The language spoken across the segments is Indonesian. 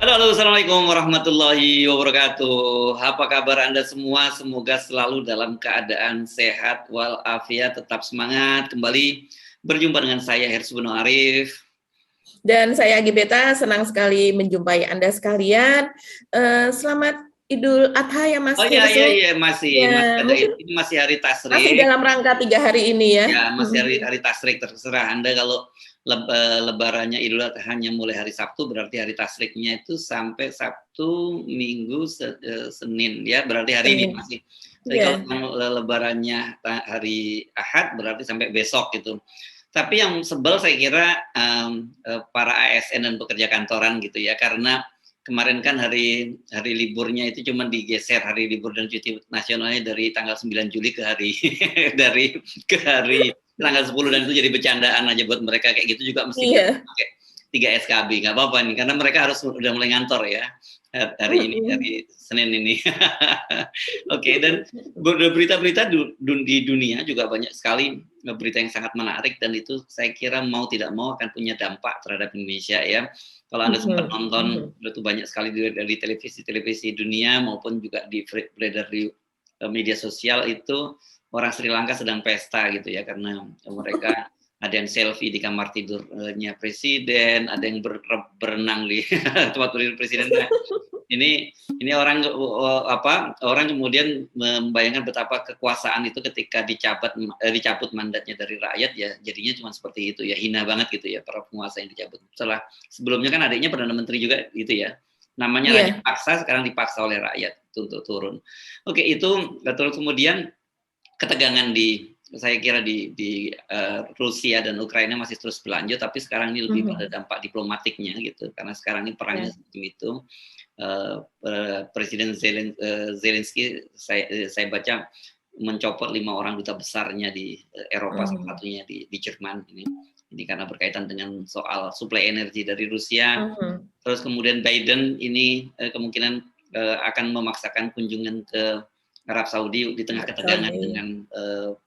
Halo, halo, Assalamualaikum warahmatullahi wabarakatuh. Apa kabar Anda semua? Semoga selalu dalam keadaan sehat walafiat, tetap semangat. Kembali berjumpa dengan saya Hersubno Arif. Dan saya Gibeta, senang sekali menjumpai Anda sekalian. Selamat Idul Adha ya Mas Oh iya, Hirsu. masih Ya, ada mungkin ini masih hari masih tasrik. dalam rangka 3 hari ini ya. Ya, masih hari tasrik, terserah Anda kalau lebarannya Idul Adha hanya mulai hari Sabtu, berarti hari tasriknya itu sampai Sabtu, Minggu, Senin ya, berarti hari ini masih. Tapi kalau Ya. lebarannya hari Ahad berarti sampai besok gitu. Tapi yang sebel saya kira para ASN dan pekerja kantoran gitu ya, karena kemarin kan hari liburnya itu cuma digeser hari libur dan cuti nasionalnya dari tanggal 9 Juli ke hari ke hari tanggal 10, dan itu jadi bercandaan aja buat mereka, kayak gitu juga mesti pakai 3 SKB, nggak apa-apa nih, karena mereka harus udah mulai ngantor ya hari ini, hari Senin ini. Oke, dan berita-berita di dunia juga banyak sekali berita yang sangat menarik, dan itu saya kira mau tidak mau akan punya dampak terhadap Indonesia ya. Kalau Anda sempat nonton, itu banyak sekali dari televisi dunia maupun juga beredar di media sosial, itu orang Sri Lanka sedang pesta gitu ya, karena mereka ada yang selfie di kamar tidurnya presiden, ada yang berenang di tempat tidur presiden. Ini orang kemudian membayangkan betapa kekuasaan itu ketika dicabut mandatnya dari rakyat ya, jadinya cuma seperti itu ya, hina banget gitu ya para penguasa yang dicabut. Sebelumnya kan adiknya Perdana Menteri juga gitu ya, namanya raja paksa, sekarang dipaksa oleh rakyat untuk turun. Oke, itu terus kemudian ketegangan saya kira di Rusia dan Ukraina masih terus berlanjut, tapi sekarang ini lebih pada dampak diplomatiknya gitu, karena sekarang ini perangnya seperti itu. Presiden Zelensky saya baca mencopot 5 orang duta besarnya di Eropa, salah satunya di Jerman ini karena berkaitan dengan soal suplai energi dari Rusia. Terus kemudian Biden ini kemungkinan akan memaksakan kunjungan ke Arab Saudi di tengah ketegangan dengan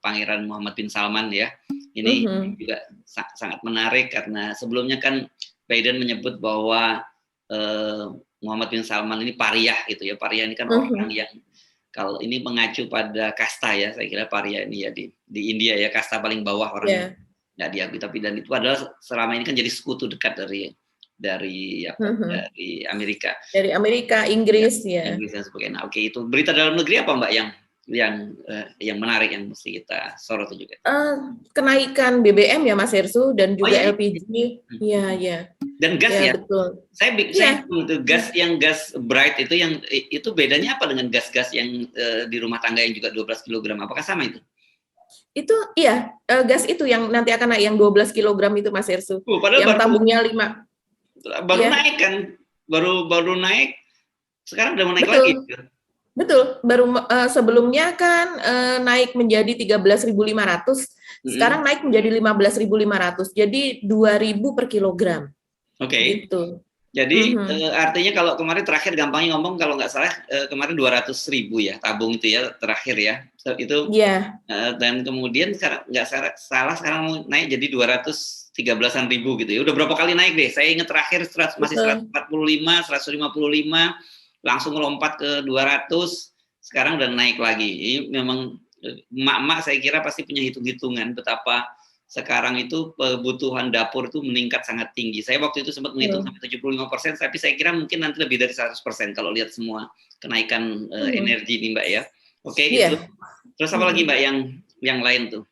Pangeran Muhammad bin Salman ya. Ini juga sangat menarik, karena sebelumnya kan Biden menyebut bahwa Muhammad bin Salman ini pariah gitu ya. Pariah ini kan orang yang, kalau ini mengacu pada kasta ya, saya kira pariah ini ya di India ya, kasta paling bawah orang yang nggak diakui, tapi dan itu adalah selama ini kan jadi sekutu dekat dari Amerika. Dari Amerika, Inggris ya. Inggris dan sebagainya. Oke, itu berita dalam negeri apa Mbak yang menarik yang mesti kita sorot juga? Kenaikan BBM ya Mas Hersu, dan juga LPG. Iya. Dan gas ya. Betul. Saya gas bright itu bedanya apa dengan gas-gas yang di rumah tangga yang juga 12 kg? Apakah sama itu? Itu gas itu yang nanti akan naik, yang 12 kg itu Mas Hersu. Yang tabungnya 5. Baru naik kan? Baru naik. Sekarang udah mau naik lagi. Betul. Baru sebelumnya kan naik menjadi 13.500. Sekarang naik menjadi 15.500. Jadi 2.000 per kilogram. Oke. Gitu. Jadi artinya kalau kemarin terakhir gampangnya ngomong, kalau nggak salah kemarin 200.000 ya tabung itu ya terakhir ya. Itu. Dan kemudian sekarang nggak salah sekarang mau naik jadi 213.000 gitu ya. Udah berapa kali naik deh? Saya ingat terakhir masih 145, 155, langsung melompat ke 200. Sekarang udah naik lagi. Ini memang emak-emak saya kira pasti punya hitung-hitungan betapa sekarang itu kebutuhan dapur itu meningkat sangat tinggi. Saya waktu itu sempat menghitung sampai 75%, tapi saya kira mungkin nanti lebih dari 100% kalau lihat semua kenaikan energi nih Mbak ya. Oke, itu. Terus apa lagi Mbak yang lain tuh?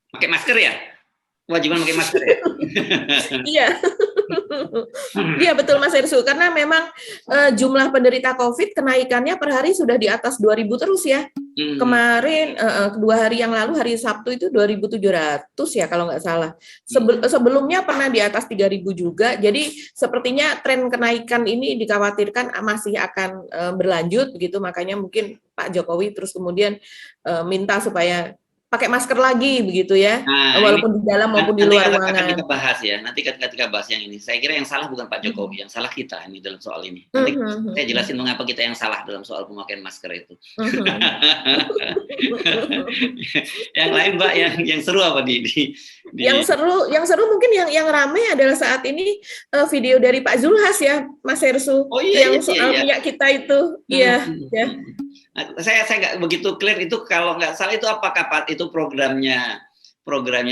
Pakai masker ya? Kewajiban pakai masker ya? Iya. Iya betul Mas Hersu, karena memang jumlah penderita COVID kenaikannya per hari sudah di atas 2.000 terus ya. Kemarin 2 hari yang lalu, hari Sabtu itu 2.700 ya kalau nggak salah. Sebelumnya pernah di atas 3.000 juga. Jadi sepertinya tren kenaikan ini dikhawatirkan masih akan berlanjut begitu. Makanya mungkin Pak Jokowi terus kemudian minta supaya pakai masker lagi begitu ya, walaupun di dalam maupun di luar ruangan. Akan kita bahas ya, nanti ketika bahas yang ini. Saya kira yang salah bukan Pak Jokowi, yang salah kita ini dalam soal ini. Nanti saya jelasin mengapa kita yang salah dalam soal pemakaian masker itu. Yang lain Mbak, yang seru apa di Yang seru mungkin yang ramai adalah saat ini video dari Pak Zulhas ya, Mas Hersu, Oh iya, yang iya, soal iya. minyak kita itu, iya. Ya. Saya nggak begitu clear itu, kalau nggak salah itu apakah itu programnya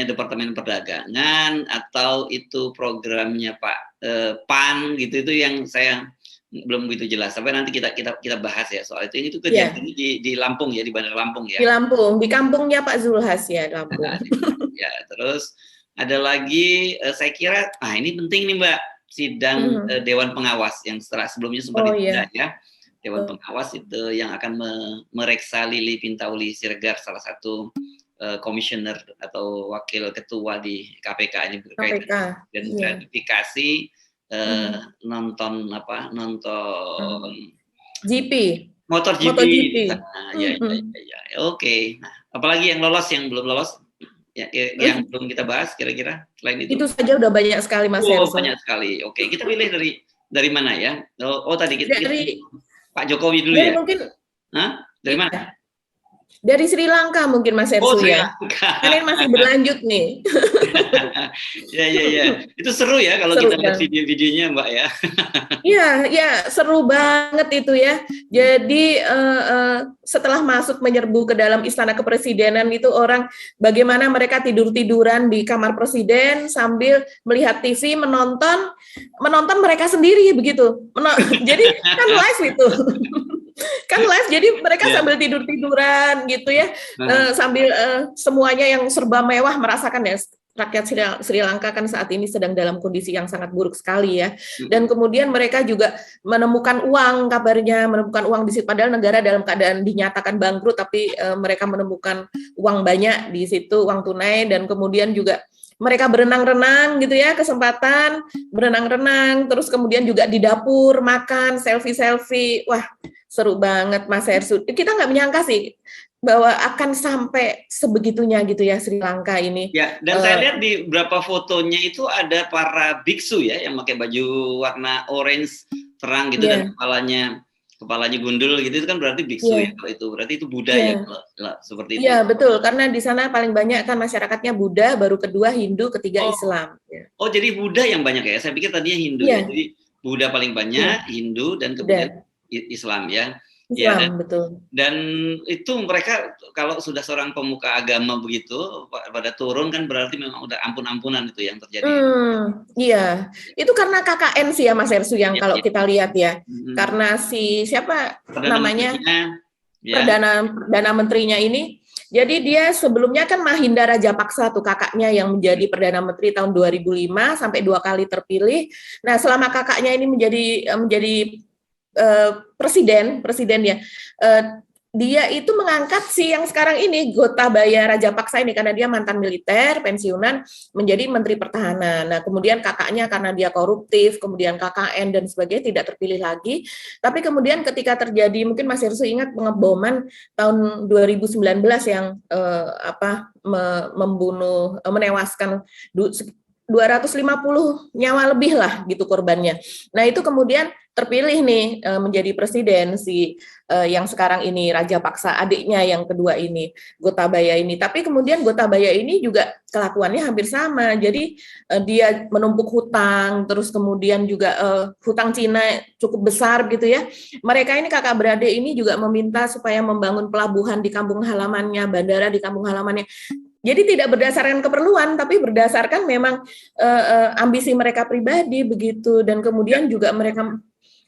Departemen Perdagangan atau itu programnya Pak PAN gitu, itu yang saya belum begitu jelas. Tapi nanti kita bahas ya soal itu. Itu kejadian di Lampung ya, di Bandar Lampung ya. Di Lampung, di kampungnya Pak Zulhas ya, Lampung. Ya, terus ada lagi saya kira ini penting nih Mbak, sidang Dewan Pengawas yang sebelumnya sempat ditunda ya. Dewan Pengawas itu yang akan mereksa Lili Pintauli Siregar, salah satu komisioner atau wakil ketua di KPK ini berkaitan dengan gratifikasi nonton GP. Motor GP. Ya. Oke. Nah, apalagi yang lolos, yang belum lolos, yang belum kita bahas kira-kira selain itu? Itu saja udah banyak sekali Mas Herso. Banyak sekali. Oke, kita pilih dari mana ya? Tadi kita dari Pak Jokowi dulu ya. Mungkin. Dari mana? Dari Sri Lanka mungkin Mas Hersu ya. Karena masih berlanjut nih. Ya. Itu seru ya kalau kita lihat video-videonya Mbak ya. Iya, seru banget itu ya. Jadi setelah masuk menyerbu ke dalam istana kepresidenan itu, orang bagaimana mereka tidur-tiduran di kamar presiden sambil melihat TV, menonton mereka sendiri begitu. Jadi kan live itu. Kan live, jadi mereka sambil tidur-tiduran gitu ya, sambil semuanya yang serba mewah, merasakan ya, rakyat Sri Lanka kan saat ini sedang dalam kondisi yang sangat buruk sekali ya. Dan kemudian mereka juga menemukan uang, kabarnya menemukan uang di situ, padahal negara dalam keadaan dinyatakan bangkrut, tapi mereka menemukan uang banyak di situ, uang tunai. Dan kemudian juga mereka berenang-renang gitu ya, kesempatan berenang-renang, terus kemudian juga di dapur makan, selfie-selfie. Wah, seru banget Mas Hersu. Kita nggak menyangka sih bahwa akan sampai sebegitunya gitu ya Sri Lanka ini. Ya, dan saya lihat di beberapa fotonya itu ada para biksu ya yang pakai baju warna orange terang gitu, dan kepalanya gundul gitu, itu kan berarti biksu ya. Itu berarti itu Buddha ya, seperti itu. Iya, betul, karena di sana paling banyak kan masyarakatnya Buddha, baru kedua Hindu, ketiga Islam. Oh, jadi Buddha yang banyak ya? Saya pikir tadinya Hindu ya. Jadi Buddha paling banyak, Hindu, dan kemudian Islam ya. Islam, betul. Dan itu mereka kalau sudah seorang pemuka agama begitu pada turun kan berarti memang udah ampun-ampunan itu yang terjadi. Iya, itu karena KKN sih ya Mas Hersu yang kalau kita lihat ya. Karena siapa namanya Perdana Menterinya ini. Jadi dia sebelumnya kan Mahinda Rajapaksa tuh kakaknya yang menjadi Perdana Menteri tahun 2005 sampai 2 kali terpilih. Nah, selama kakaknya ini menjadi presiden ya, dia itu mengangkat si yang sekarang ini Gotabaya Rajapaksa ini, karena dia mantan militer pensiunan, menjadi Menteri Pertahanan. Nah, kemudian kakaknya karena dia koruptif, kemudian KKN dan sebagainya, tidak terpilih lagi. Tapi kemudian ketika terjadi, mungkin Mas Hersu ingat pengeboman tahun 2019 yang menewaskan 250 nyawa lebih lah gitu korbannya. Nah, itu kemudian terpilih nih menjadi presiden si yang sekarang ini Rajapaksa, adiknya yang kedua ini Gotabaya ini. Tapi kemudian Gotabaya ini juga kelakuannya hampir sama. Jadi dia menumpuk hutang, terus kemudian juga hutang Cina cukup besar gitu ya. Mereka ini kakak beradik ini juga meminta supaya membangun pelabuhan di kampung halamannya, bandara di kampung halamannya. Jadi tidak berdasarkan keperluan, tapi berdasarkan memang ambisi mereka pribadi begitu. Dan kemudian juga mereka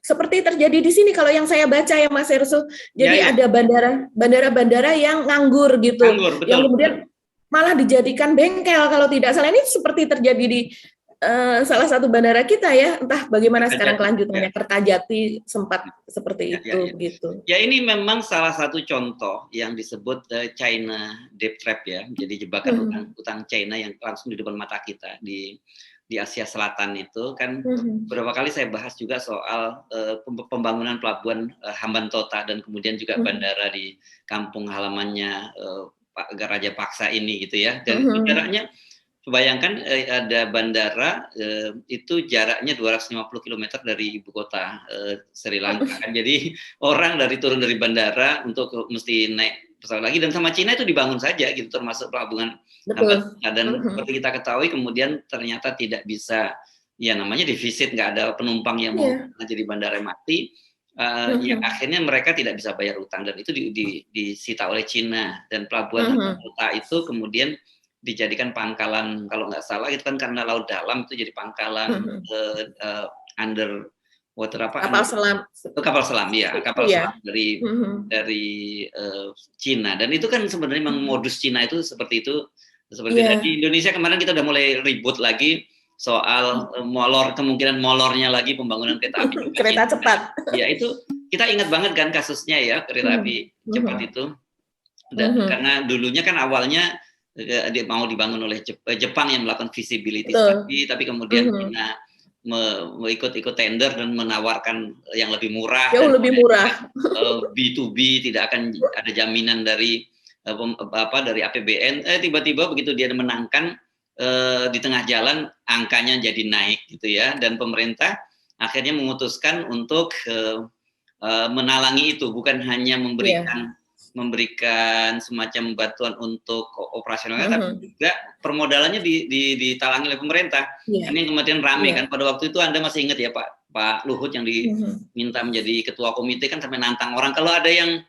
seperti terjadi di sini kalau yang saya baca ya Mas Hersu. Jadi ada bandara yang nganggur gitu, yang kemudian malah dijadikan bengkel kalau tidak salah. Ini seperti terjadi di salah satu bandara kita ya, entah bagaimana sekarang kelanjutannya. Kertajati sempat seperti itu gitu. Ya, ini memang salah satu contoh yang disebut China debt trap ya, jadi jebakan utang China yang langsung di depan mata kita di Asia Selatan itu kan. Beberapa kali saya bahas juga soal pembangunan pelabuhan Hambantota dan kemudian juga bandara di kampung halamannya Pak Rajapaksa ini gitu ya. Dan jaraknya, bayangkan ada bandara itu jaraknya 250 km dari ibu kota Sri Lanka kan. Jadi orang turun dari bandara untuk mesti naik pesawat lagi, dan sama Cina itu dibangun saja gitu, termasuk pelabuhan Betul. dan seperti kita ketahui kemudian ternyata tidak bisa, ya namanya defisit, nggak ada penumpang yang mau jadi bandara mati, yang akhirnya mereka tidak bisa bayar utang, dan itu disita oleh Cina, dan pelabuhan kota itu kemudian dijadikan pangkalan, kalau nggak salah itu kan karena laut dalam itu jadi pangkalan underwater kapal selam ya, kapal selam dari Cina, dan itu kan sebenarnya memang modus Cina itu seperti itu. Di Indonesia kemarin kita udah mulai ribut lagi soal kemungkinan molornya lagi pembangunan kereta api kereta cepat. Ya itu kita ingat banget kan kasusnya ya, kereta api cepat itu, dan karena dulunya kan awalnya dia mau dibangun oleh Jepang yang melakukan feasibility study, tapi kemudian China ikut tender dan menawarkan yang lebih murah, jauh lebih murah. B2B, tidak akan ada jaminan dari APBN. Tiba-tiba begitu dia menangkan, di tengah jalan angkanya jadi naik gitu ya, dan pemerintah akhirnya memutuskan untuk menalangi itu, bukan hanya memberikan semacam bantuan untuk operasionalnya, tapi juga permodalannya ditalangi oleh pemerintah. Ini kemudian rame kan, pada waktu itu Anda masih ingat ya Pak Luhut yang diminta menjadi ketua komite kan, sampai nantang orang, kalau ada yang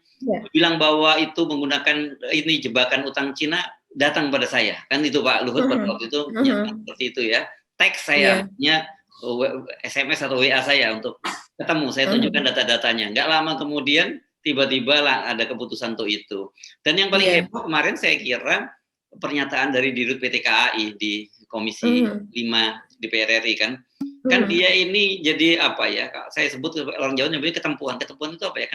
bilang bahwa itu menggunakan ini jebakan utang Cina, datang pada saya, kan itu Pak Luhut pada waktu itu seperti itu ya, teks saya, SMS atau WA saya untuk ketemu, saya tunjukkan data-datanya. Nggak lama kemudian tiba-tiba lah ada keputusan untuk itu. Dan yang paling heboh kemarin saya kira pernyataan dari Dirut PT KAI di Komisi 5 DPR RI kan dia ini jadi apa ya, saya sebut orang Jawa nyebutnya ketempuan itu apa ya,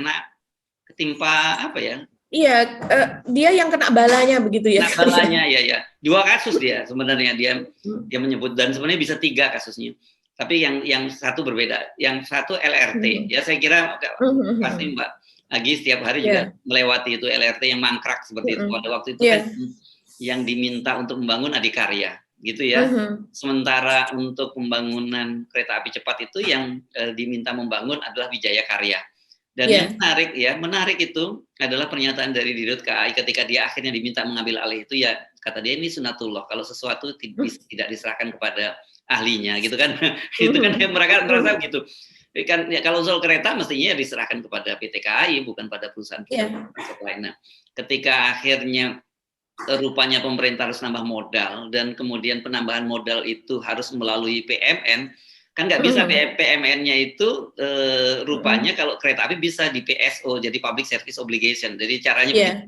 ketimpa apa ya? Iya, dia yang kena balanya begitu ya. Kena balanya ya. 2 kasus dia sebenarnya dia menyebut, dan sebenarnya bisa 3 kasusnya. Tapi yang satu berbeda, yang satu LRT. Ya saya kira pasti Mbak Agi setiap hari juga melewati itu LRT yang mangkrak seperti itu. Pada waktu itu kan yang diminta untuk membangun Adikarya gitu ya. Sementara untuk pembangunan kereta api cepat itu yang diminta membangun adalah Wijaya Karya. Dan yang menarik itu adalah pernyataan dari Dirut KAI ketika dia akhirnya diminta mengambil alih itu, ya kata dia ini sunatullah, kalau sesuatu tidak diserahkan kepada ahlinya gitu kan. Itu kan mereka merasa gitu. Kan ya, kalau soal kereta mestinya diserahkan kepada PT KAI, bukan pada perusahaan-perusahaan lainnya. Ketika akhirnya rupanya pemerintah harus nambah modal, dan kemudian penambahan modal itu harus melalui PMN, kan nggak bisa PMN-nya itu rupanya kalau kereta api bisa di PSO, jadi Public Service Obligation. Jadi caranya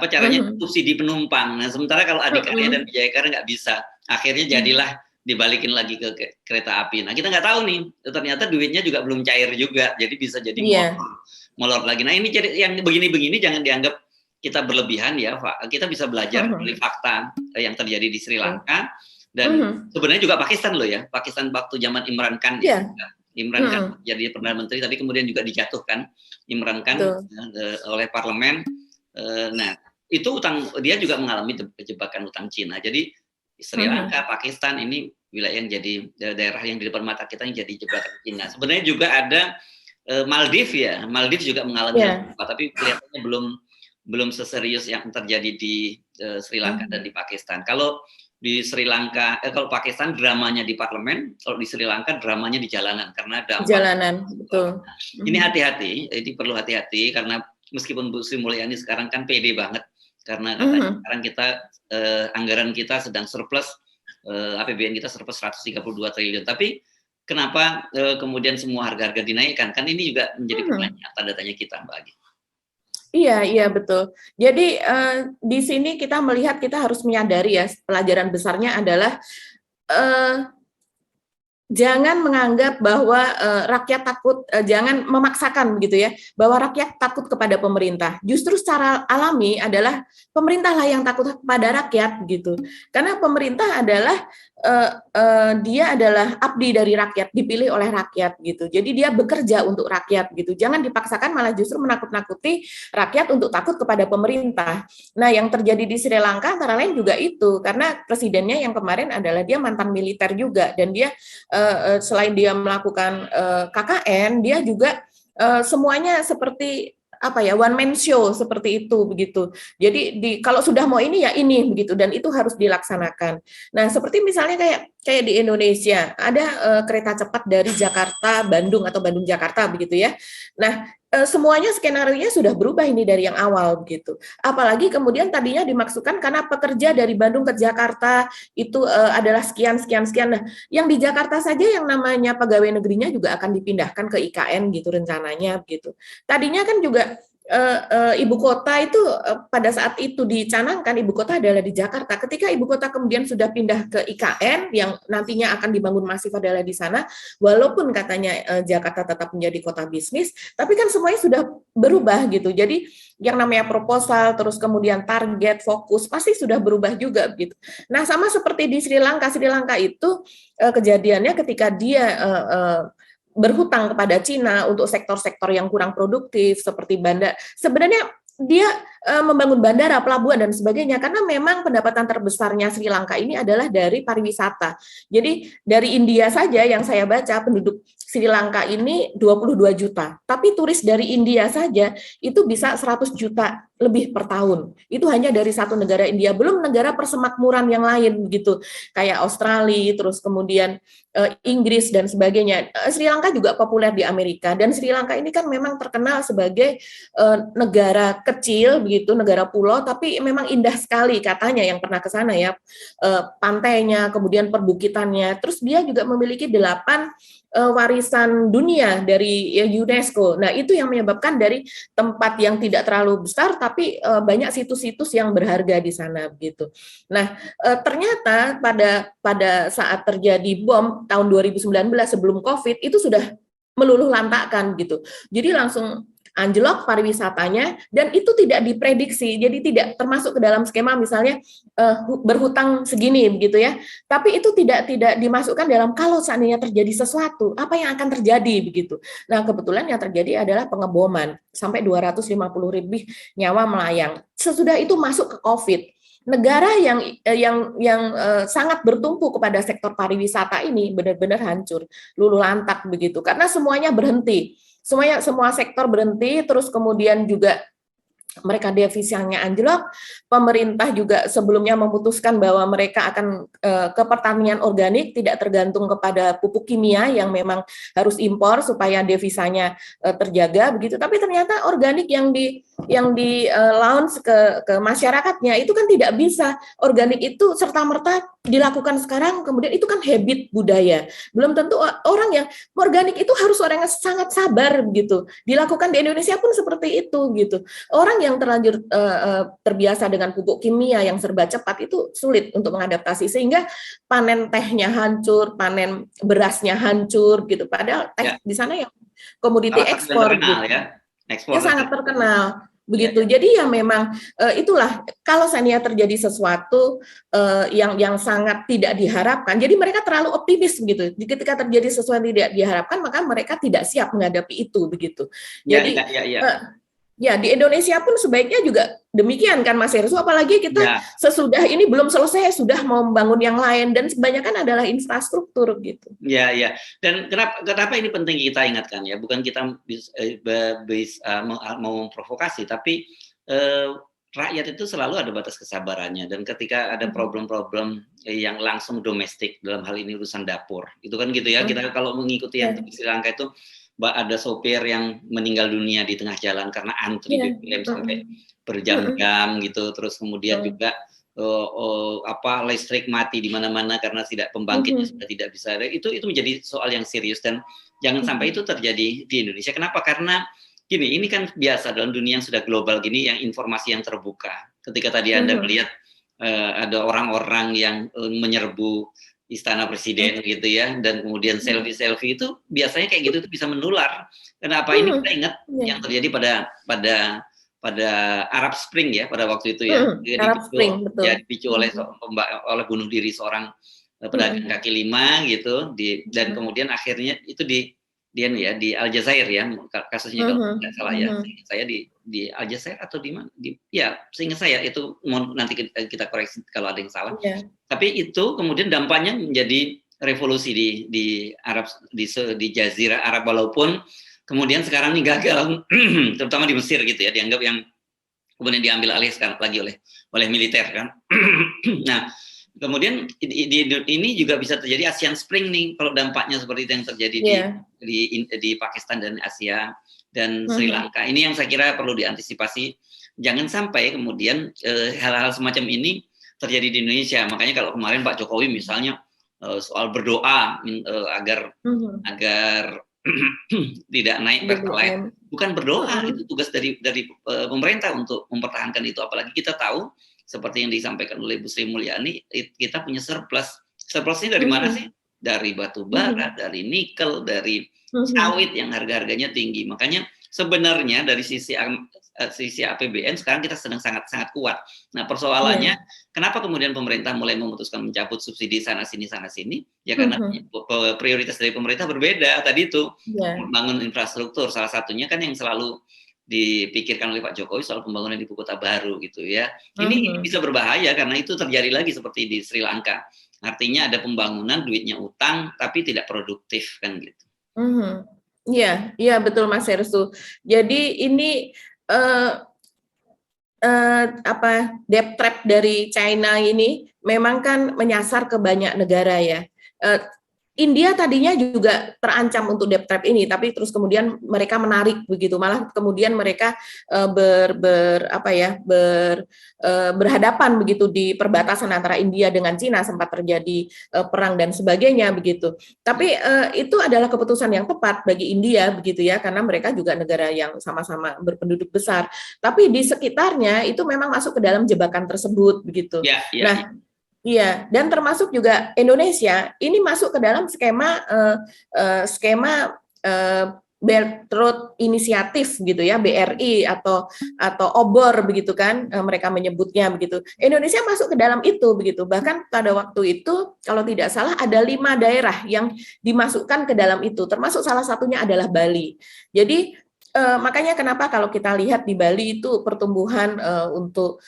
caranya subsidi penumpang. Nah sementara kalau Adikarya dan Wijaya Karya nggak bisa, akhirnya jadilah dibalikin lagi ke kereta api. Nah kita nggak tahu nih, ternyata duitnya juga belum cair juga, jadi bisa jadi molor lagi. Nah ini jadi yang begini-begini jangan dianggap kita berlebihan ya Pak. Kita bisa belajar dari fakta yang terjadi di Sri Lanka, dan sebenarnya juga Pakistan loh ya. Pakistan waktu zaman Imran Khan, Imran Khan jadi Perdana Menteri, tapi kemudian juga dijatuhkan Imran Khan oleh parlemen. Nah itu utang, dia juga mengalami jebakan utang Cina. Jadi Sri Lanka, Pakistan ini wilayah yang jadi daerah yang di depan mata kita yang jadi jebakan Cina. Sebenarnya juga ada Maldives ya, Maldives juga mengalami tapi kelihatannya belum seserius yang terjadi di Sri Lanka dan di Pakistan. Kalau di Sri Lanka, kalau Pakistan dramanya di parlemen, kalau di Sri Lanka dramanya di jalanan karena dampak. Jalanan, betul. Ini hati-hati, ini perlu hati-hati karena meskipun Bu Sri Mulyani sekarang kan pede banget karena katanya sekarang kita anggaran kita sedang surplus, APBN kita surplus 132 triliun. Tapi kenapa kemudian semua harga-harga dinaikkan? Kan ini juga menjadi pertanyaan, tanda tanya kita, Mbak Agi. Iya betul. Jadi di sini kita melihat, kita harus menyadari ya, pelajaran besarnya adalah jangan menganggap bahwa rakyat takut, jangan memaksakan begitu ya, bahwa rakyat takut kepada pemerintah. Justru secara alami adalah pemerintahlah yang takut kepada rakyat gitu. Karena pemerintah adalah dia adalah abdi dari rakyat, dipilih oleh rakyat gitu. Jadi dia bekerja untuk rakyat gitu. Jangan dipaksakan, malah justru menakut-nakuti rakyat untuk takut kepada pemerintah. Nah, yang terjadi di Sri Lanka antara lain juga itu, karena presidennya yang kemarin adalah dia mantan militer juga, dan dia selain dia melakukan KKN, dia juga semuanya seperti one man show seperti itu begitu. Jadi kalau sudah mau ini ya ini begitu, dan itu harus dilaksanakan. Nah, seperti misalnya kayak di Indonesia ada kereta cepat dari Jakarta Bandung atau Bandung Jakarta begitu ya. Nah, semuanya skenario-nya sudah berubah ini dari yang awal begitu. Apalagi kemudian tadinya dimaksudkan karena pekerja dari Bandung ke Jakarta itu adalah sekian. Nah, yang di Jakarta saja yang namanya pegawai negerinya juga akan dipindahkan ke IKN gitu rencananya gitu. Tadinya kan juga ibu kota itu pada saat itu dicanangkan ibu kota adalah di Jakarta. Ketika ibu kota kemudian sudah pindah ke IKN yang nantinya akan dibangun masif adalah di sana, walaupun katanya Jakarta tetap menjadi kota bisnis, tapi kan semuanya sudah berubah gitu. Jadi yang namanya proposal, terus kemudian target, fokus pasti sudah berubah juga gitu. Nah, sama seperti di Sri Lanka itu kejadiannya ketika dia berhutang kepada Cina untuk sektor-sektor yang kurang produktif seperti bandar. Sebenarnya dia membangun bandara, pelabuhan dan sebagainya karena memang pendapatan terbesarnya Sri Lanka ini adalah dari pariwisata. Jadi dari India saja yang saya baca penduduk Sri Lanka ini 22 juta, tapi turis dari India saja itu bisa 100 juta lebih per tahun. Itu hanya dari satu negara India, belum negara persemakmuran yang lain begitu, kayak Australia, terus kemudian Inggris dan sebagainya. Sri Lanka juga populer di Amerika, dan Sri Lanka ini kan memang terkenal sebagai negara kecil begitu, negara pulau, tapi memang indah sekali katanya yang pernah ke sana ya, pantainya, kemudian perbukitannya. Terus dia juga memiliki 8 warisan dunia dari UNESCO. Nah, itu yang menyebabkan dari tempat yang tidak terlalu besar tapi banyak situs-situs yang berharga di sana begitu. Nah, ternyata pada saat terjadi bom tahun 2019 sebelum Covid itu sudah meluluh lantakkan gitu. Jadi langsung anjlok pariwisatanya, dan itu tidak diprediksi, jadi tidak termasuk ke dalam skema misalnya berhutang segini begitu ya, tapi itu tidak dimasukkan dalam kalau seandainya terjadi sesuatu apa yang akan terjadi begitu. Nah, kebetulan yang terjadi adalah pengeboman sampai 250 lebih nyawa melayang. Sesudah itu masuk ke Covid. Negara yang sangat bertumpu kepada sektor pariwisata ini benar-benar hancur, luluh lantak begitu, karena semuanya berhenti. Semua sektor berhenti, terus kemudian juga mereka devisanya anjlok. Pemerintah juga sebelumnya memutuskan bahwa mereka akan ke pertanian organik, tidak tergantung kepada pupuk kimia yang memang harus impor supaya devisanya terjaga begitu. Tapi ternyata organik yang di launch ke masyarakatnya itu kan tidak bisa. Organik itu serta-merta dilakukan sekarang, kemudian itu kan habit budaya. Belum tentu orang yang organik itu harus orang yang sangat sabar gitu. Dilakukan di Indonesia pun seperti itu gitu. Orang yang terlanjur terbiasa dengan pupuk kimia yang serba cepat itu sulit untuk mengadaptasi, sehingga panen tehnya hancur, panen berasnya hancur gitu. Padahal teh di sana yang komoditi ekspor gitu. Ya sangat terkenal begitu. Jadi ya memang itulah kalau seandainya terjadi sesuatu yang sangat tidak diharapkan, jadi mereka terlalu optimis begitu. Ketika terjadi sesuatu yang tidak diharapkan, maka mereka tidak siap menghadapi itu begitu. Jadi ya, di Indonesia pun sebaiknya juga demikian kan Mas Herssu, apalagi kita sesudah ini belum selesai sudah mau membangun yang lain, dan kebanyakan adalah infrastruktur gitu. Ya. Dan kenapa ini penting kita ingatkan ya, bukan kita mau memprovokasi, tapi rakyat itu selalu ada batas kesabarannya, dan ketika ada problem-problem yang langsung domestik, dalam hal ini urusan dapur, itu kan gitu ya, kita kalau mengikuti yang di Sri Lanka itu ada sopir yang meninggal dunia di tengah jalan karena antri BBM sampai berjam-jam gitu, terus kemudian juga listrik mati di mana-mana karena pembangkitnya sudah tidak bisa. Itu menjadi soal yang serius, dan jangan sampai itu terjadi di Indonesia. Kenapa? Karena gini, ini kan biasa dalam dunia yang sudah global gini, yang informasi yang terbuka. Ketika tadi Anda melihat ada orang-orang yang menyerbu Istana Presiden gitu ya, dan kemudian selfie itu biasanya kayak gitu tuh bisa menular. Kenapa? Ini kita ingat yang terjadi pada Arab Spring ya, pada waktu itu ya, dipicu oleh bunuh diri seorang pedagang kaki lima gitu, dan kemudian akhirnya itu di Aljazair ya, kasusnya kalau tidak salah ya, saya di Aljazair atau di mana? Seingat saya itu, nanti kita koreksi kalau ada yang salah. Tapi itu kemudian dampaknya menjadi revolusi di Arab, di Jazirah Arab, walaupun kemudian sekarang ini gagal, terutama di Mesir gitu ya, dianggap yang kemudian diambil alih sekarang lagi oleh militer kan. Nah, kemudian ini juga bisa terjadi Asian Spring nih, kalau dampaknya seperti itu yang terjadi di Pakistan dan Asia dan Sri Lanka. Ini yang saya kira perlu diantisipasi. Jangan sampai kemudian hal-hal semacam ini terjadi di Indonesia. Makanya kalau kemarin Pak Jokowi misalnya soal berdoa agar tidak naik Pertalite, bukan berdoa, itu tugas dari pemerintah untuk mempertahankan itu. Apalagi kita tahu seperti yang disampaikan oleh Bu Sri Mulyani, kita punya surplus. Surplusnya dari mana sih? Dari batu bara, dari nikel, dari sawit yang harga-harganya tinggi. Makanya sebenarnya dari sisi APBN sekarang kita sedang sangat kuat. Nah, persoalannya kenapa kemudian pemerintah mulai memutuskan mencabut subsidi sana sini? Ya karena prioritas dari pemerintah berbeda. Tadi itu membangun infrastruktur, salah satunya kan yang selalu dipikirkan oleh Pak Jokowi soal pembangunan ibu kota baru gitu ya. Ini bisa berbahaya karena itu terjadi lagi seperti di Sri Lanka. Artinya ada pembangunan, duitnya utang, tapi tidak produktif kan gitu. Iya betul Mas Herssu. Jadi ini debt trap dari China ini memang kan menyasar ke banyak negara ya. India tadinya juga terancam untuk debt trap ini, tapi terus kemudian mereka menarik begitu, malah kemudian mereka berhadapan begitu di perbatasan antara India dengan Cina, sempat terjadi perang dan sebagainya begitu. Tapi itu adalah keputusan yang tepat bagi India begitu ya, karena mereka juga negara yang sama-sama berpenduduk besar. Tapi di sekitarnya itu memang masuk ke dalam jebakan tersebut begitu. Iya, dan termasuk juga Indonesia ini masuk ke dalam skema Belt Road Initiative gitu ya, BRI atau OBOR begitu kan mereka menyebutnya begitu. Indonesia masuk ke dalam itu begitu. Bahkan pada waktu itu kalau tidak salah ada 5 daerah yang dimasukkan ke dalam itu, termasuk salah satunya adalah Bali. Jadi makanya kenapa kalau kita lihat di Bali itu pertumbuhan untuk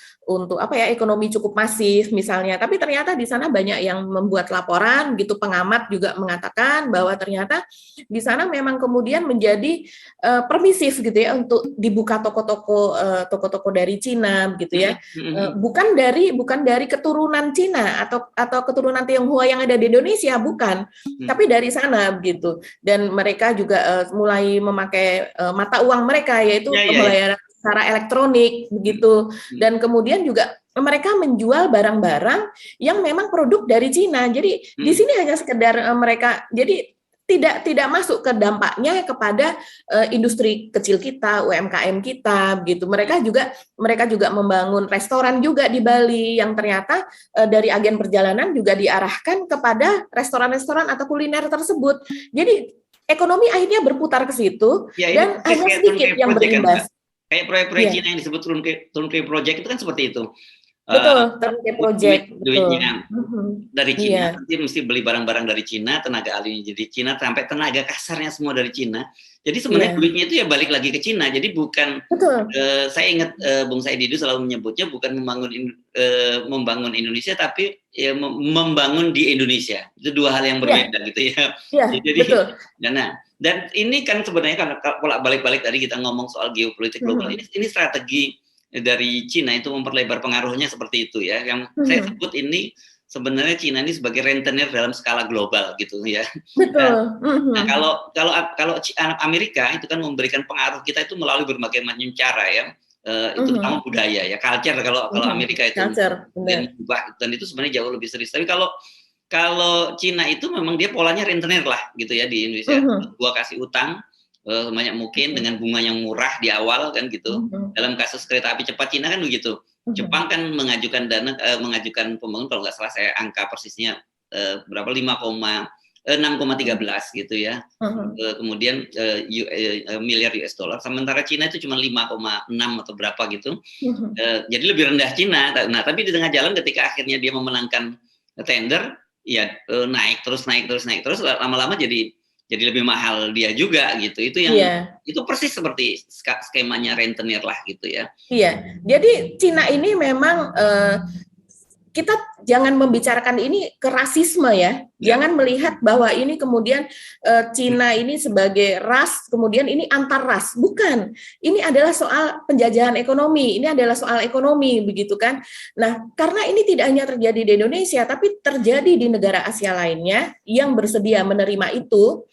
ekonomi cukup masif misalnya, tapi ternyata di sana banyak yang membuat laporan gitu, pengamat juga mengatakan bahwa ternyata di sana memang kemudian menjadi permisif gitu ya untuk dibuka toko-toko dari Cina gitu ya, bukan dari keturunan Cina atau keturunan Tionghoa yang ada di Indonesia, bukan, tapi dari sana begitu. Dan mereka juga mulai memakai mata uang mereka yaitu pembayaran secara elektronik begitu, dan kemudian juga mereka menjual barang-barang yang memang produk dari Cina. Jadi di sini hanya sekedar mereka jadi tidak masuk ke dampaknya kepada industri kecil kita, UMKM kita begitu. Mereka juga membangun restoran juga di Bali yang ternyata dari agen perjalanan juga diarahkan kepada restoran-restoran atau kuliner tersebut. Jadi ekonomi akhirnya berputar ke situ dan hanya sedikit yang berimbas. Kayak proyek-proyek Cina yang disebut Turnkey Project itu kan seperti itu. Betul, Turnkey Project. Duitnya dari Cina, nanti mesti beli barang-barang dari Cina, tenaga ahlinya jadi Cina, sampai tenaga kasarnya semua dari Cina. Jadi sebenarnya duitnya itu ya balik lagi ke Cina. Jadi bukan, saya ingat Bung Said Didu selalu menyebutnya bukan membangun Indonesia, tapi ya, membangun di Indonesia. Itu dua hal yang berbeda gitu ya. Jadi, betul. Dan ini kan sebenarnya karena kalau balik-balik tadi kita ngomong soal geopolitik global, ini strategi dari Cina itu memperlebar pengaruhnya seperti itu ya. Yang saya sebut ini sebenarnya Cina ini sebagai rentenir dalam skala global gitu ya. Betul. Nah, kalau Amerika itu kan memberikan pengaruh kita itu melalui berbagai macam cara ya. Itu terutama budaya ya, culture kalau Amerika itu dan itu sebenarnya jauh lebih serius. Tapi kalau Cina itu memang dia polanya rentenir lah gitu ya di Indonesia. Gua kasih utang sebanyak mungkin dengan bunga yang murah di awal kan gitu. Dalam kasus kereta api cepat Cina kan begitu. Jepang kan mengajukan mengajukan pembangunan kalau nggak salah saya angka persisnya berapa 6,13 gitu ya. Kemudian miliar US dollar. Sementara Cina itu cuma 5,6 atau berapa gitu. Jadi lebih rendah Cina. Nah, tapi di tengah jalan ketika akhirnya dia memenangkan tender, ya naik terus lama-lama jadi lebih mahal dia juga gitu. Itu yang itu persis seperti skemanya rentenir lah gitu ya. Iya. Jadi Cina ini memang kita jangan membicarakan ini ke rasisme ya. Jangan melihat bahwa ini kemudian Cina ini sebagai ras, kemudian ini antar ras. Bukan. Ini adalah soal penjajahan ekonomi. Ini adalah soal ekonomi, begitu kan. Nah, karena ini tidak hanya terjadi di Indonesia, tapi terjadi di negara Asia lainnya yang bersedia menerima itu,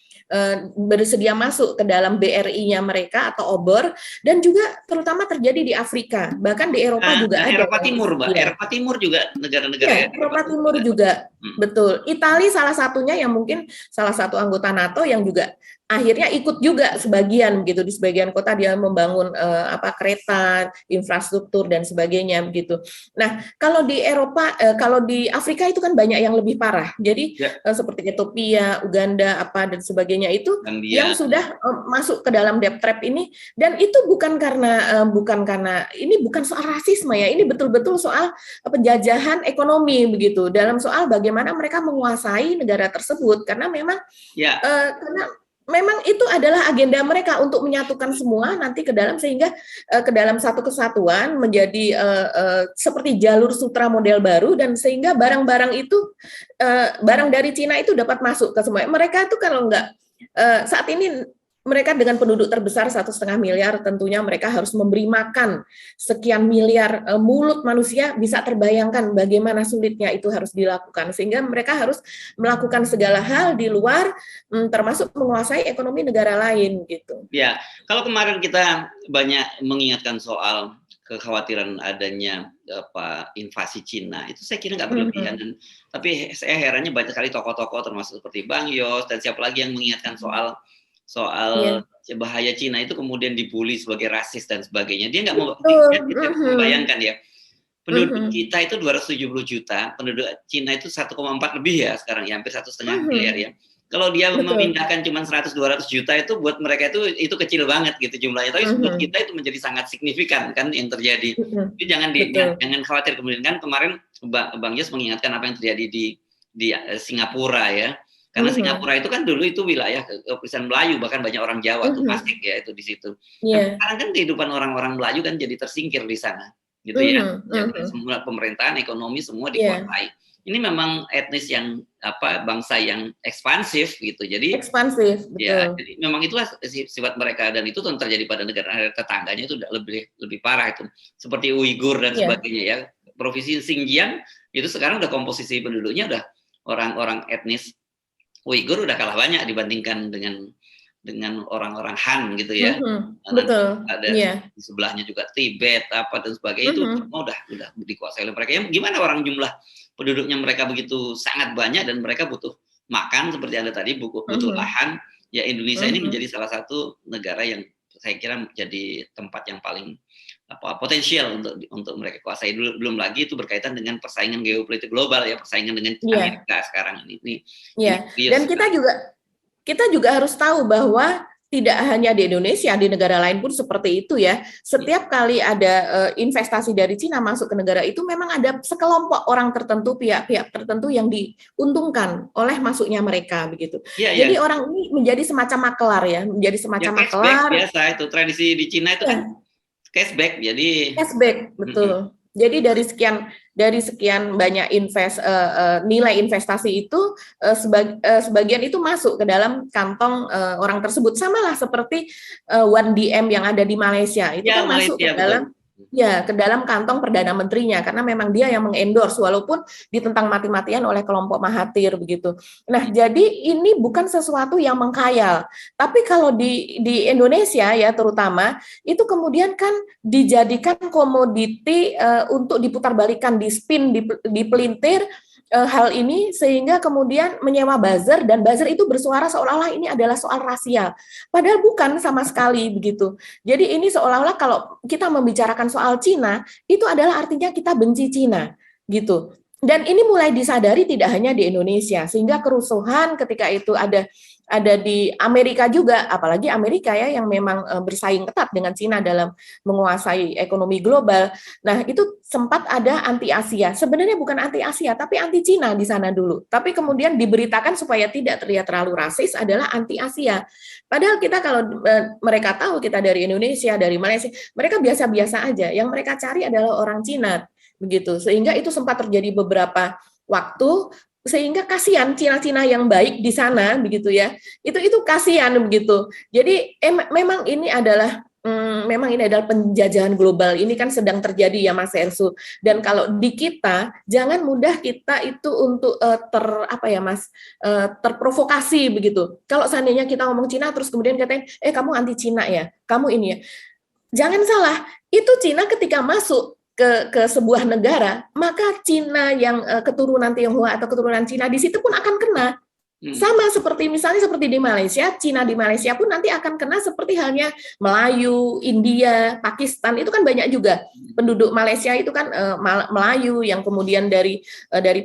bersedia masuk ke dalam BRI-nya mereka atau obor, dan juga terutama terjadi di Afrika, bahkan di Eropa juga ada. Eropa Timur, Mbak. Ya. Eropa Timur juga negara-negara. Ya, Eropa Timur juga, betul. Italia salah satunya yang mungkin salah satu anggota NATO yang juga akhirnya ikut juga sebagian begitu, di sebagian kota dia membangun kereta, infrastruktur dan sebagainya begitu. Nah, kalau di Eropa, kalau di Afrika itu kan banyak yang lebih parah. Jadi seperti Ethiopia, Uganda dan sebagainya itu yang sudah masuk ke dalam debt trap ini, dan itu bukan karena ini bukan soal rasisme ya, ini betul-betul soal penjajahan ekonomi begitu, dalam soal bagaimana mereka menguasai negara tersebut, karena memang memang itu adalah agenda mereka untuk menyatukan semua nanti ke dalam, sehingga ke dalam satu kesatuan menjadi seperti jalur sutra model baru, dan sehingga barang-barang itu barang dari Cina itu dapat masuk ke semua. Mereka itu kalau enggak saat ini mereka dengan penduduk terbesar 1,5 miliar, tentunya mereka harus memberi makan sekian miliar mulut manusia. Bisa terbayangkan bagaimana sulitnya itu harus dilakukan, sehingga mereka harus melakukan segala hal di luar, termasuk menguasai ekonomi negara lain gitu. Ya, kalau kemarin kita banyak mengingatkan soal kekhawatiran adanya invasi Cina, itu saya kira nggak berlebihan. Tapi saya herannya banyak sekali tokoh-tokoh termasuk seperti Bang Yos dan siapa lagi yang mengingatkan soal bahaya Cina itu kemudian dibully sebagai rasis dan sebagainya. Dia nggak mau membayangkan ya, penduduk kita itu 270 juta, penduduk Cina itu 1,4 lebih ya sekarang ya, hampir 1,5 miliar ya. Kalau dia memindahkan cuma 100-200 juta itu buat mereka itu kecil banget gitu jumlahnya, tapi buat kita itu menjadi sangat signifikan kan yang terjadi. Jadi jangan khawatir. Kemudian kan kemarin Bang Yos mengingatkan apa yang terjadi di Singapura ya. Karena Singapura itu kan dulu itu wilayah keputusan Melayu, bahkan banyak orang Jawa tuh Pasik ya itu di situ. Sekarang kan kehidupan orang-orang Melayu kan jadi tersingkir di sana, gitu ya. Jadi semua pemerintahan, ekonomi semua dikuasai. Ini memang etnis yang bangsa yang ekspansif gitu. Jadi ekspansif, betul. Ya, jadi memang itulah sifat mereka, dan itu tentu terjadi pada negara tetangganya itu lebih parah itu. Seperti Uighur dan sebagainya ya. Provinsi Xinjiang itu sekarang udah komposisi penduduknya udah orang-orang etnis Uighur udah kalah banyak dibandingkan dengan orang-orang Han gitu ya. Betul. Ada di sebelahnya juga Tibet dan sebagainya itu semua udah dikuasai oleh mereka. Ya, gimana orang jumlah penduduknya mereka begitu sangat banyak dan mereka butuh makan seperti Anda tadi, butuh lahan. Ya Indonesia ini menjadi salah satu negara yang saya kira menjadi tempat yang paling potensial untuk mereka kuasai. Belum lagi itu berkaitan dengan persaingan geopolitik global ya, persaingan dengan Amerika sekarang ini. Dan kita juga harus tahu bahwa tidak hanya di Indonesia, di negara lain pun seperti itu ya. Setiap kali ada investasi dari Cina masuk ke negara itu, memang ada sekelompok orang tertentu, pihak-pihak tertentu yang diuntungkan oleh masuknya mereka begitu. Jadi orang ini menjadi semacam makelar ya, menjadi semacam makelar. Biasa itu tradisi di Cina itu kan cashback. Jadi cashback, betul. Jadi dari sekian banyak nilai investasi itu sebagian itu masuk ke dalam kantong orang tersebut. Samalah seperti 1DM yang ada di Malaysia itu kan masuk ke dalam ke dalam kantong Perdana Menterinya, karena memang dia yang mengendorse walaupun ditentang mati-matian oleh kelompok Mahathir begitu. Nah, jadi ini bukan sesuatu yang mengkhayal. Tapi kalau di Indonesia ya terutama itu kemudian kan dijadikan komoditi untuk diputarbalikkan, di-spin, dipelintir hal ini, sehingga kemudian menyewa buzzer, dan buzzer itu bersuara seolah-olah ini adalah soal rasial. Padahal bukan sama sekali begitu. Jadi ini seolah-olah kalau kita membicarakan soal Cina, itu adalah artinya kita benci Cina gitu. Dan ini mulai disadari tidak hanya di Indonesia, sehingga kerusuhan ketika itu ada di Amerika juga, apalagi Amerika ya yang memang bersaing ketat dengan Cina dalam menguasai ekonomi global. Nah, itu sempat ada anti Asia. Sebenarnya bukan anti Asia, tapi anti Cina di sana dulu. Tapi kemudian diberitakan supaya tidak terlihat terlalu rasis adalah anti Asia. Padahal kita kalau mereka tahu kita dari Indonesia, dari Malaysia, mereka biasa-biasa aja. Yang mereka cari adalah orang Cina. begitu. Sehingga itu sempat terjadi beberapa waktu, sehingga kasihan Cina-Cina yang baik di sana begitu ya. Itu kasihan begitu. Jadi memang ini adalah penjajahan global, ini kan sedang terjadi ya Mas Ersu. Dan kalau di kita jangan mudah kita itu untuk terprovokasi begitu. Kalau seandainya kita ngomong Cina terus kemudian katanya kamu anti Cina ya, kamu ini ya. Jangan salah, itu Cina ketika masuk ke sebuah negara, maka Cina yang keturunan Tionghoa atau keturunan Cina di situ pun akan kena. Sama seperti misalnya seperti di Malaysia, Cina di Malaysia pun nanti akan kena seperti halnya Melayu, India, Pakistan, itu kan banyak juga penduduk Malaysia itu kan Melayu yang kemudian dari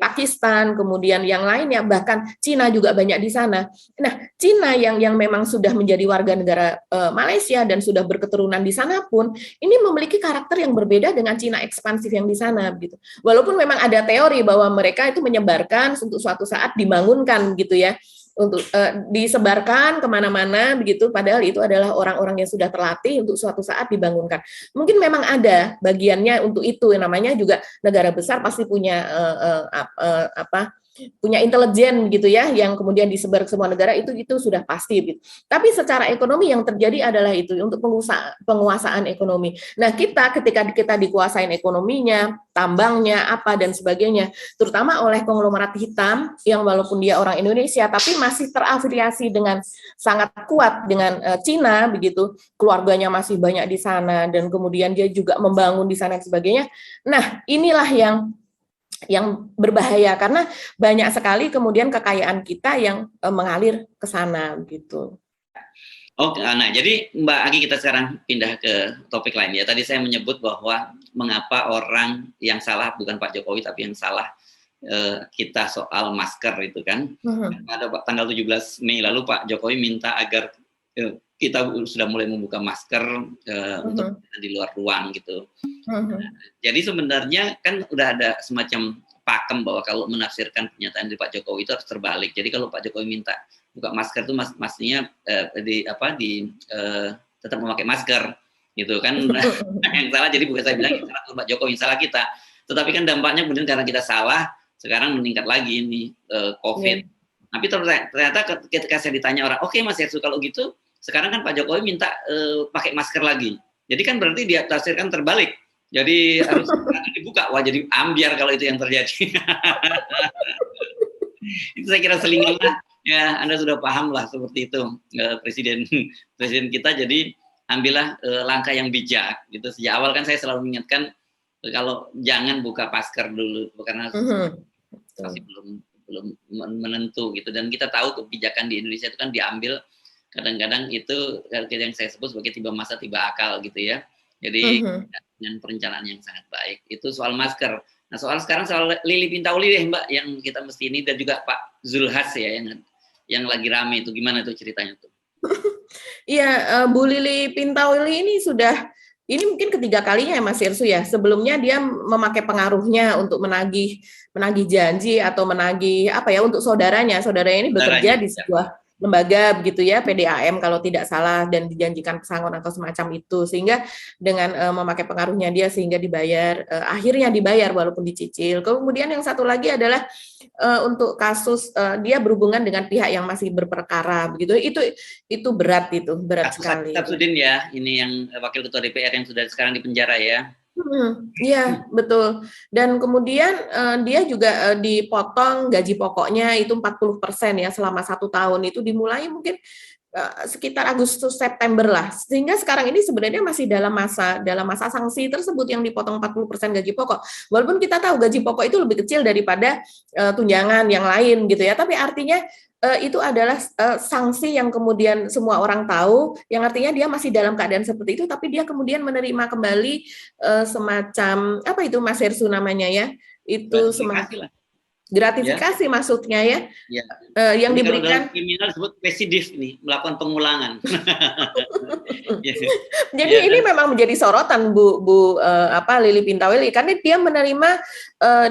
Pakistan, kemudian yang lainnya, bahkan Cina juga banyak di sana. Nah, Cina yang memang sudah menjadi warga negara Malaysia dan sudah berketurunan di sana pun ini memiliki karakter yang berbeda dengan Cina ekspansif yang di sana gitu. Walaupun memang ada teori bahwa mereka itu menyebarkan untuk suatu saat dibangunkan gitu ya, untuk disebarkan kemana-mana begitu, padahal itu adalah orang-orang yang sudah terlatih untuk suatu saat dibangunkan. Mungkin memang ada bagiannya untuk itu, yang namanya juga negara besar pasti punya punya intelijen gitu ya, yang kemudian disebar ke semua negara, itu sudah pasti gitu. Tapi secara ekonomi yang terjadi adalah itu untuk penguasaan ekonomi. Nah, ketika kita dikuasain ekonominya, tambangnya apa dan sebagainya, terutama oleh konglomerat hitam yang walaupun dia orang Indonesia tapi masih terafiliasi dengan sangat kuat dengan Cina begitu, keluarganya masih banyak di sana dan kemudian dia juga membangun di sana dan sebagainya. Nah, inilah yang berbahaya karena banyak sekali kemudian kekayaan kita yang mengalir ke sana gitu. Oke, nah jadi Mbak Agi, kita sekarang pindah ke topik lain ya. Tadi saya menyebut bahwa mengapa orang yang salah bukan Pak Jokowi tapi yang salah kita soal masker itu kan. Pada tanggal 17 Mei lalu Pak Jokowi minta agar kita sudah mulai membuka masker untuk di luar ruang gitu. Jadi sebenarnya kan udah ada semacam pakem bahwa kalau menafsirkan pernyataan dari Pak Jokowi itu harus terbalik. Jadi kalau Pak Jokowi minta buka masker itu maksudnya tetap memakai masker gitu kan. Yang salah jadi bukan saya bilang salah Pak Jokowi, salah kita. Tetapi kan dampaknya kemudian karena kita salah sekarang meningkat lagi ini COVID. Tapi ternyata ketika saya ditanya orang, oke, Mas Yersu kalau gitu sekarang kan Pak Jokowi minta pakai masker lagi. Jadi kan berarti dia tafsirkan terbalik. Jadi harus dibuka. Wah, jadi ambiar kalau itu yang terjadi. Itu saya kira selingan lah. Ya, Anda sudah paham lah seperti itu presiden kita. Jadi ambillah langkah yang bijak. Gitu. Sejak awal kan saya selalu mengingatkan kalau jangan buka masker dulu karena masih belum menentu gitu. Dan kita tahu kebijakan di Indonesia itu kan diambil kadang-kadang itu yang saya sebut sebagai tiba masa tiba akal gitu ya. Jadi dengan perencanaan yang sangat baik. Itu soal masker. Nah, sekarang soal Lili Pintauli deh Mbak, yang kita mesti ini, dan juga Pak Zulhas ya yang lagi rame itu, gimana tuh ceritanya tuh? Iya, Bu Lili Pintauli ini mungkin ketiga kalinya ya Mas Yersu ya. Sebelumnya dia memakai pengaruhnya untuk menagih janji atau menagih untuk saudaranya ini bekerja di sebuah lembaga begitu ya, PDAM kalau tidak salah, dan dijanjikan pesangon atau semacam itu, sehingga dengan memakai pengaruhnya dia sehingga akhirnya dibayar walaupun dicicil. Kemudian yang satu lagi adalah untuk kasus dia berhubungan dengan pihak yang masih berperkara begitu, itu berat sekali. Samsudin ya, ini yang wakil ketua DPR yang sudah sekarang di penjara ya. Iya, betul. Dan kemudian dia juga dipotong gaji pokoknya itu 40% ya selama 1 tahun, itu dimulai mungkin sekitar Agustus September lah. Sehingga sekarang ini sebenarnya masih dalam masa sanksi tersebut yang dipotong 40% gaji pokok. Walaupun kita tahu gaji pokok itu lebih kecil daripada tunjangan yang lain gitu ya, tapi artinya itu adalah sanksi yang kemudian semua orang tahu, yang artinya dia masih dalam keadaan seperti itu, tapi dia kemudian menerima kembali semacam apa itu Mas Hersu namanya ya, itu semacam Ya, gratifikasi maksudnya ya, ya. yang Ini kalau dalam diberikan. kriminal disebut residif nih, melakukan pengulangan. Ya, Jadi ya ini kan? memang menjadi sorotan Bu Lili Pintaweli, karena dia menerima,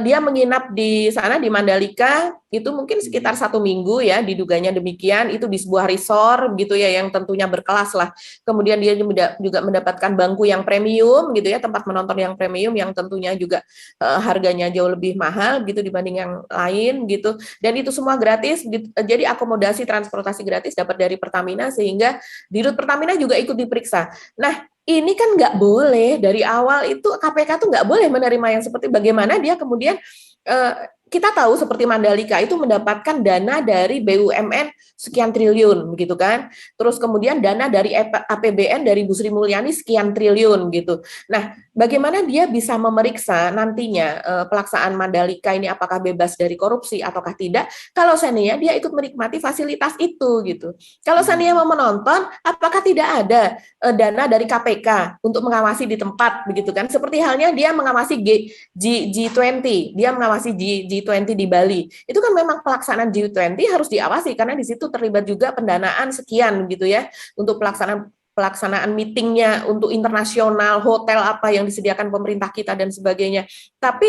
dia menginap di sana di Mandalika itu mungkin sekitar 1 minggu ya, diduganya demikian, itu di sebuah resort gitu ya, yang tentunya berkelas lah. Kemudian dia juga mendapatkan bangku yang premium gitu ya, tempat menonton yang premium yang tentunya juga harganya jauh lebih mahal gitu dibanding yang lain gitu. Dan itu semua gratis, jadi akomodasi transportasi gratis dapat dari Pertamina, sehingga Dirut Pertamina juga ikut diperiksa. Nah, ini kan nggak boleh dari awal, itu KPK tuh nggak boleh menerima yang seperti bagaimana dia kemudian, eh, kita tahu seperti Mandalika itu mendapatkan dana dari BUMN sekian triliun begitu kan. Terus kemudian dana dari APBN dari Bu Sri Mulyani sekian triliun gitu. Nah, bagaimana dia bisa memeriksa nantinya pelaksanaan Mandalika ini apakah bebas dari korupsi ataukah tidak, kalau seandainya dia ikut menikmati fasilitas itu gitu. Kalau seandainya mau menonton, apakah tidak ada dana dari KPK untuk mengawasi di tempat begitu kan? Seperti halnya dia mengawasi G20, dia mengawasi G20 di Bali. Itu kan memang pelaksanaan G20 harus diawasi karena di situ terlibat juga pendanaan sekian gitu ya untuk pelaksanaan meetingnya untuk internasional, hotel apa yang disediakan pemerintah kita dan sebagainya. Tapi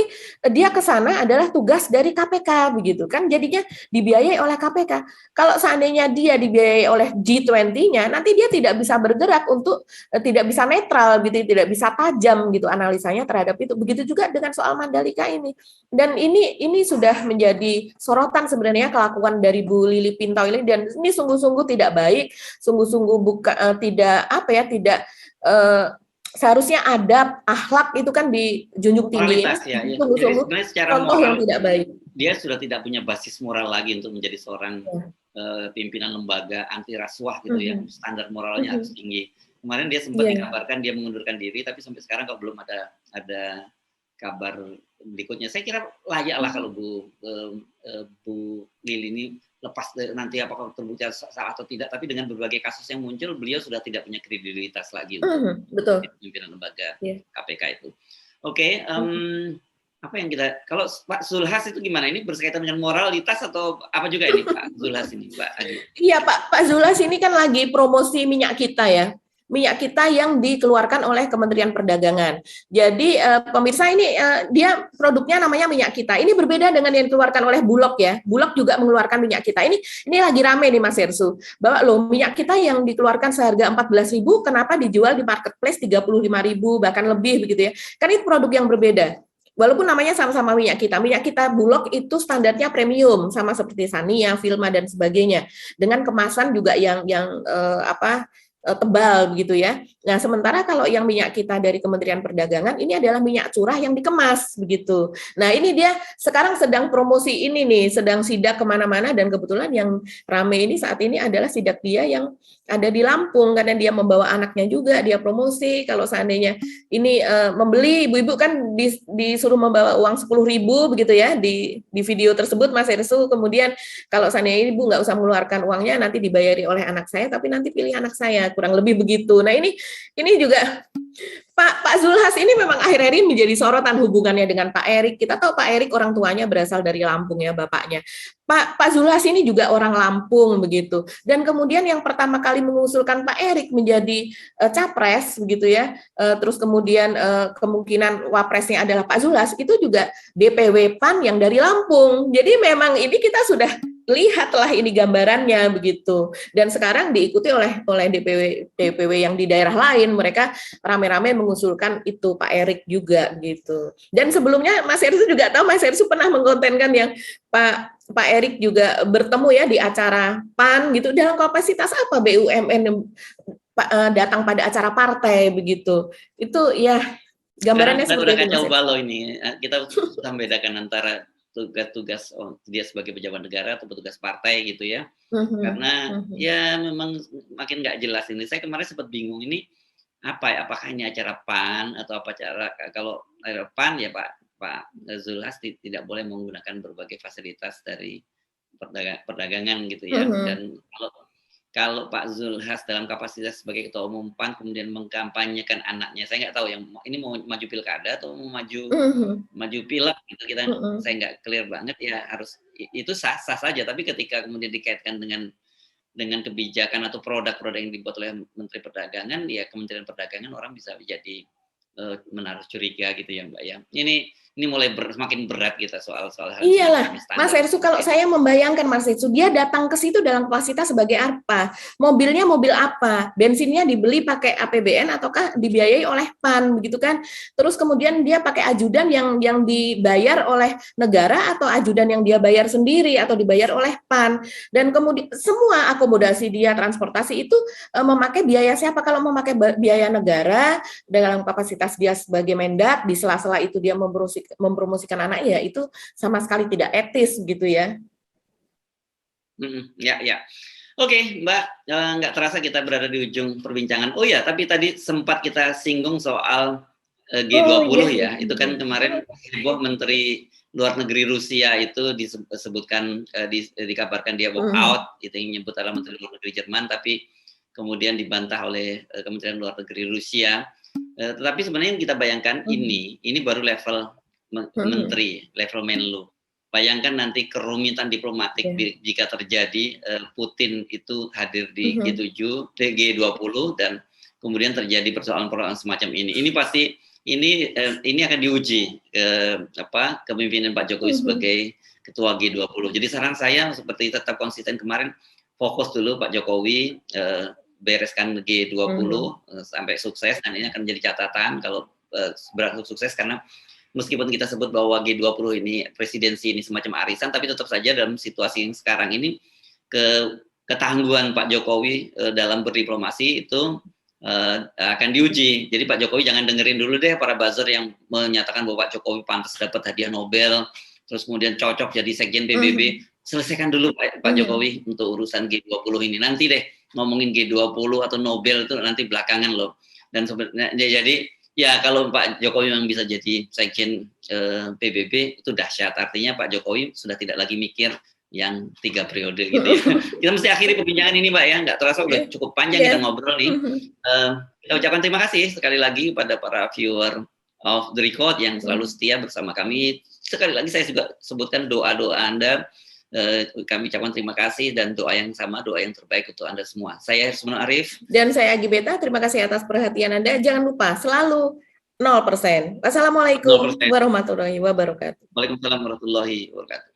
dia ke sana adalah tugas dari KPK begitu kan, jadinya dibiayai oleh KPK. Kalau seandainya dia dibiayai oleh G20-nya, nanti dia tidak bisa bergerak untuk tidak bisa netral gitu, tidak bisa tajam gitu analisanya terhadap itu. Begitu juga dengan soal Mandalika ini. Dan ini sudah menjadi sorotan sebenarnya kelakuan dari Bu Lili Pintauli, dan ini sungguh-sungguh tidak baik, sungguh-sungguh tidak apa ya, tidak seharusnya adab, akhlak itu kan dijunjung tinggi. Ini Moralitas ya, ya. Jadi sungguh-sungguh sebenarnya secara contoh yang moral tidak baik. dia sudah tidak punya basis moral lagi untuk menjadi seorang Ya. pimpinan lembaga anti rasuah gitu ya. Standar moralnya harus tinggi. Kemarin dia sempat Yeah. dikabarkan dia mengundurkan diri, tapi sampai sekarang kok belum ada kabar berikutnya. Saya kira layak lah kalau Bu Lili ini lepas dari nanti apakah terbukti salah atau tidak, tapi dengan berbagai kasus yang muncul, beliau sudah tidak punya kredibilitas lagi untuk betul. pimpinan lembaga Yeah. KPK itu. Oke, apa yang kita, kalau Pak Zulhas itu gimana? Ini berkaitan dengan moralitas atau apa juga ini Pak Zulhas ini, Pak Adi? Iya Pak Zulhas ini kan lagi promosi minyak kita ya. Minyak kita yang dikeluarkan oleh Kementerian Perdagangan. Jadi pemirsa ini dia produknya namanya minyak kita. Ini berbeda dengan yang dikeluarkan oleh Bulog ya. Bulog juga mengeluarkan minyak kita. Ini lagi rame nih Mas Hersu. Bahwa loh minyak kita yang dikeluarkan seharga 14.000 kenapa dijual di marketplace 35.000 bahkan lebih begitu ya. Kan itu produk yang berbeda. Walaupun namanya sama-sama minyak kita Bulog itu standarnya premium sama seperti Sania, Vilma dan sebagainya. Dengan kemasan juga yang tebal begitu ya. Nah, sementara kalau yang minyak kita dari Kementerian Perdagangan ini adalah minyak curah yang dikemas begitu. Nah, ini dia sekarang sedang promosi ini nih, sedang sidak kemana-mana, dan kebetulan yang rame ini saat ini adalah sidak dia yang ada di Lampung karena dia membawa anaknya juga, dia promosi kalau seandainya ini membeli, ibu-ibu kan disuruh membawa uang 10.000 begitu ya di video tersebut Mas Hersu. Kemudian kalau seandainya ibu nggak usah mengeluarkan uangnya, nanti dibayari oleh anak saya, tapi nanti pilih anak saya, kurang lebih begitu. Nah ini juga Pak Zulhas ini memang akhir-akhir ini menjadi sorotan hubungannya dengan Pak Erik. Kita tahu Pak Erik orang tuanya berasal dari Lampung ya, bapaknya. Pak Zulhas ini juga orang Lampung begitu. Dan kemudian yang pertama kali mengusulkan Pak Erik menjadi capres begitu ya. Terus kemudian kemungkinan wapresnya adalah Pak Zulhas, itu juga DPW PAN yang dari Lampung. Jadi memang ini kita sudah lihatlah ini gambarannya begitu. Dan sekarang diikuti oleh DPW yang di daerah lain, mereka rame-rame mengusulkan itu Pak Erik juga gitu. Dan sebelumnya Mas Hersu juga tahu, Mas Hersu pernah mengkontenkan yang Pak Erik juga bertemu ya di acara PAN gitu. Dalam kapasitas apa BUMN datang pada acara partai begitu? Itu ya gambarannya seperti itu. Kacau balau ini. Kita susah membedakan antara tugas-tugas dia sebagai pejabat negara atau petugas partai gitu ya. Karena ya memang makin nggak jelas ini. Saya kemarin sempat bingung ini apa ya, apakah ini acara PAN atau apa acara, kalau PAN ya Pak Zulhas tidak boleh menggunakan berbagai fasilitas dari perdagangan gitu ya. Dan kalau kalau Pak Zulhas dalam kapasitas sebagai Ketua Umum PAN kemudian mengkampanyekan anaknya, saya nggak tahu yang ini mau maju pilkada atau mau maju pilek gitu, saya nggak clear banget ya, harus itu sah-sah saja, tapi ketika kemudian dikaitkan dengan kebijakan atau produk-produk yang dibuat oleh Menteri Perdagangan, ya Kementerian Perdagangan orang bisa jadi menaruh curiga gitu ya Mbak ya. Ini mulai semakin berat kita soal hal iyalah, Mas Ersu, kalau saya membayangkan Mas Ersu, dia datang ke situ dalam kapasitas sebagai apa? Mobilnya mobil apa? Bensinnya dibeli pakai APBN ataukah dibiayai oleh PAN begitu kan? Terus kemudian dia pakai ajudan yang dibayar oleh negara atau ajudan yang dia bayar sendiri atau dibayar oleh PAN? Dan kemudian semua akomodasi dia, transportasi itu memakai biaya siapa? Kalau memakai biaya negara dalam kapasitas dia sebagai Mendak, di sela-sela itu dia mempromosikan anak, ya itu sama sekali tidak etis gitu ya. Ya. Oke, Mbak, nggak terasa kita berada di ujung perbincangan. Oh ya, tapi tadi sempat kita singgung soal G20 ya. Itu kan kemarin Menteri Luar Negeri Rusia itu disebutkan, dikabarkan dia walk out, itu yang nyebut adalah Menteri Luar Negeri Jerman, tapi kemudian dibantah oleh Kementerian Luar Negeri Rusia. Tetapi sebenarnya yang kita bayangkan ini baru level menteri, level Menlu. Bayangkan nanti kerumitan diplomatik jika terjadi Putin itu hadir di G20 dan kemudian terjadi persoalan-persoalan semacam ini. Ini pasti ini akan diuji kepemimpinan Pak Jokowi sebagai ketua G20. Jadi saran saya seperti tetap konsisten kemarin, fokus dulu Pak Jokowi, bereskan G20 sampai sukses, dan ini akan menjadi catatan kalau berlangsung sukses, karena meskipun kita sebut bahwa G20 ini presidensi ini semacam arisan, tapi tetap saja dalam situasi yang sekarang ini ketangguhan Pak Jokowi dalam berdiplomasi itu akan diuji. Jadi Pak Jokowi jangan dengerin dulu deh para buzzer yang menyatakan bahwa Pak Jokowi pantas dapat hadiah Nobel, terus kemudian cocok jadi sekjen PBB. Selesaikan dulu Pak Jokowi untuk urusan G20 ini. Nanti deh ngomongin G20 atau Nobel itu nanti belakangan loh. Dan sebenarnya jadi ya kalau Pak Jokowi memang bisa jadi sekjen PBB itu dahsyat. Artinya Pak Jokowi sudah tidak lagi mikir yang 3 periode gitu ya. Kita mesti akhiri perbincangan ini Mbak ya. Nggak terasa udah cukup panjang kita ngobrol nih. Kita ucapkan terima kasih sekali lagi pada para viewer of the record yang selalu setia bersama kami. Sekali lagi saya juga sebutkan doa-doa Anda. Kami ucapkan terima kasih dan doa yang sama, doa yang terbaik untuk Anda semua. Saya Hersmono Arif. Dan saya Agi Beta, terima kasih atas perhatian Anda. Jangan lupa, selalu 0%. Wassalamualaikum warahmatullahi wabarakatuh. Waalaikumsalam warahmatullahi wabarakatuh.